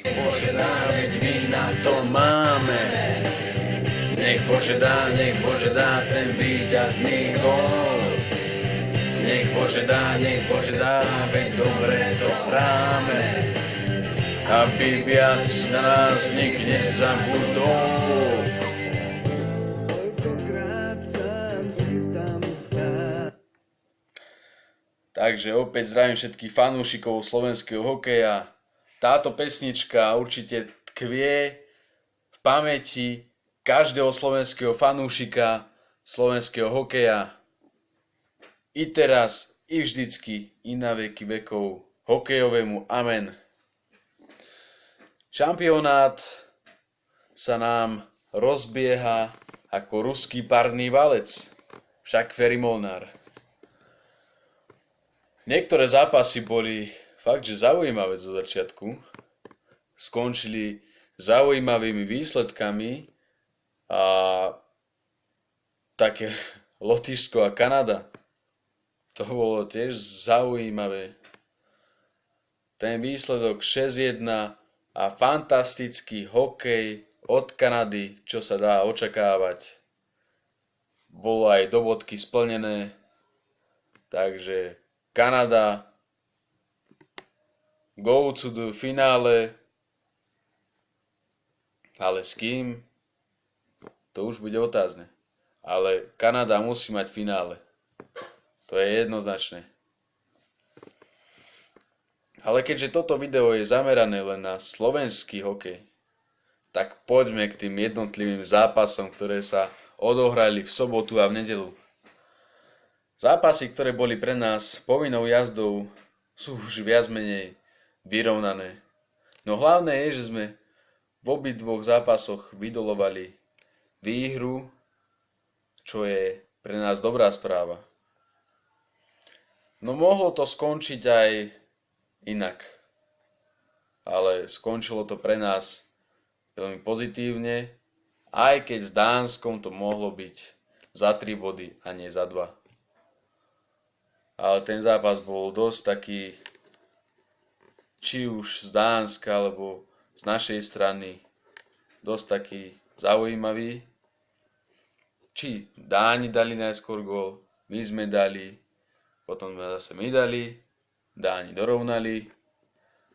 Bože dá, veď my na to máme. Nech Bože dá ten víťazný gól. Nech Bože dá, veď dobre to hráme. Aby viac na nás nik nezabudol. Takže opäť zdravím všetkých fanúšikov slovenského hokeja. Táto pesnička určite tkvie v pamäti každého slovenského fanúšika slovenského hokeja. I teraz, i vždycky, i na veky vekov hokejovému amen. Šampionát sa nám rozbieha ako ruský parný valec, však Ferry Molnár. Niektoré zápasy boli fakt, že zaujímavé zo začiatku. Skončili zaujímavými výsledkami a také Lotyšsko a Kanada. To bolo tiež zaujímavé. Ten výsledok 6-1 a fantastický hokej od Kanady, čo sa dá očakávať. Bolo aj do bodky splnené, takže Kanada go to the finále, ale s kým? To už bude otázne. Ale Kanada musí mať finále. To je jednoznačné. Ale keďže toto video je zamerané len na slovenský hokej, tak poďme k tým jednotlivým zápasom, ktoré sa odohrali v sobotu a v nedeľu. Zápasy, ktoré boli pre nás povinnou jazdou, sú už viac menej vyrovnané. No hlavné je, že sme v obidvoch zápasoch vydolovali výhru, čo je pre nás dobrá správa. No mohlo to skončiť aj inak. Ale skončilo to pre nás veľmi pozitívne, aj keď s Dánskom to mohlo byť za 3 body a nie za 2. Ale ten zápas bol dosť taký, či už z Dánska, alebo z našej strany, dosť taký zaujímavý. Či Dáni dali najskôr gól, my sme dali, potom sme zase my dali, Dáni dorovnali,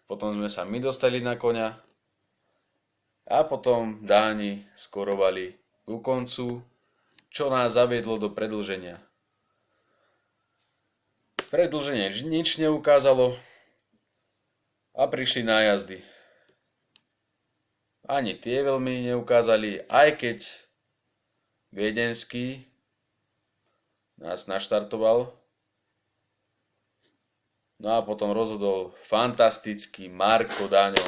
potom sme sa my dostali na koňa a potom Dáni skorovali ku koncu, čo nás zaviedlo do predĺženia. Predĺženie nič neukázalo a prišli nájazdy. Ani tie veľmi neukázali, aj keď Viedenský nás naštartoval. No a potom rozhodol fantastický Marko Daňo.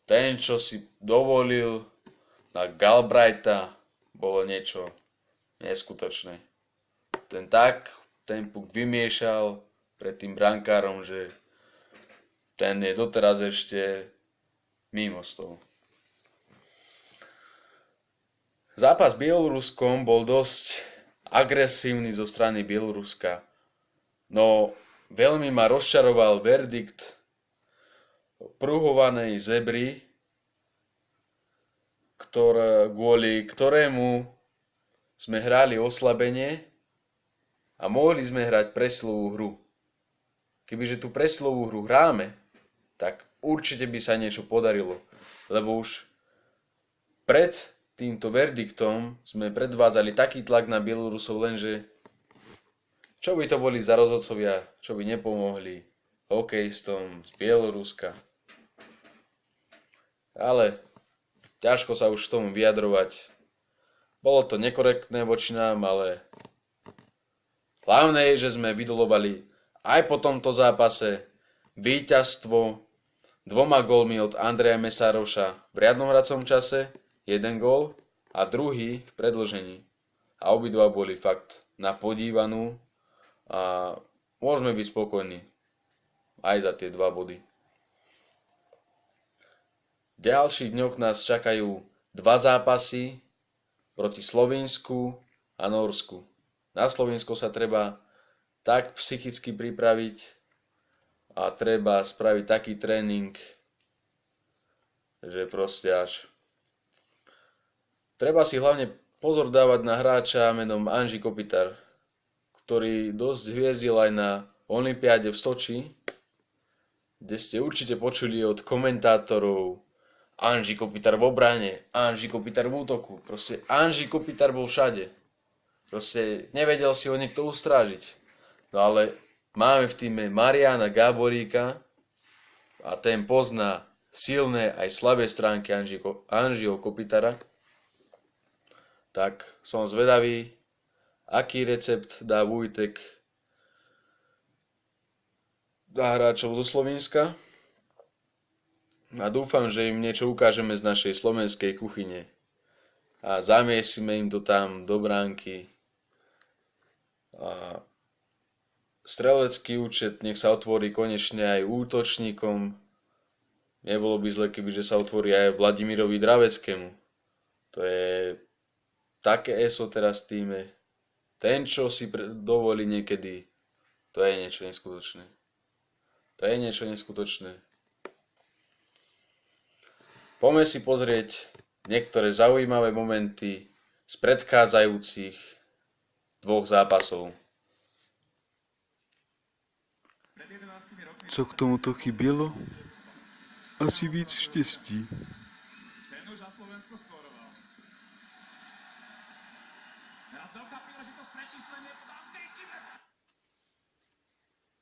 Ten, čo si dovolil na Galbraitha, bolo niečo neskutočné. Ten puk vymiešal pred tým brankárom, že ten je doteraz ešte mimo stolu. Zápas s Bieloruskom bol dosť agresívny zo strany Bieloruska, no veľmi ma rozčaroval verdikt pruhovanej zebry, kvôli ktorému sme hrali oslabenie a mohli sme hrať presilovú hru. Kebyže tú presilovú hru hráme, tak určite by sa niečo podarilo, lebo už pred týmto verdiktom sme predvádzali taký tlak na Bielorusov, lenže čo by to boli za rozhodcovia, čo by nepomohli hokejistom z Bieloruska. Ale ťažko sa už v tom vyjadrovať. Bolo to nekorektné voči nám, ale hlavné je, že sme vydolovali aj po tomto zápase víťazstvo 2 gólmi od Andreja Mesároša v riadnom hracom čase, 1 gól a druhý v predĺžení. A obidva boli fakt na podívanú a môžeme byť spokojní aj za tie 2 body. V ďalších dňoch nás čakajú 2 zápasy proti Slovinsku a Norsku. Na Slovinsko sa treba tak psychicky pripraviť a treba spraviť taký tréning, že proste až. Treba si hlavne pozor dávať na hráča menom Anži Kopitar, ktorý dosť hviezdil aj na olympiáde v Soči, kde ste určite počuli od komentátorov Anži Kopitar v obrane, Anži Kopitar v útoku. Proste Anži Kopitar bol všade. Proste nevedel si ho niekto ustrážiť. No ale máme v týme Mariana Gáboríka a ten pozná silné aj slabé stránky Anžiho Kopitara. Tak som zvedavý, aký recept dá Vujtek na hráčov zo Slovenska. A dúfam, že im niečo ukážeme z našej slovenskej kuchyne. A zamiesime im to tam do bránky. A strelecký účet nech sa otvorí konečne aj útočníkom. Nebolo by zle, keby že sa otvorí aj Vladimirovi Draveckému. To je také eso teraz v týme. Ten, čo si dovolí niekedy, to je niečo neskutočné. To je niečo neskutočné. Poďme si pozrieť niektoré zaujímavé momenty z predchádzajúcich dvoch zápasov. Co k tomuto chybělo? Asi víc štěstí.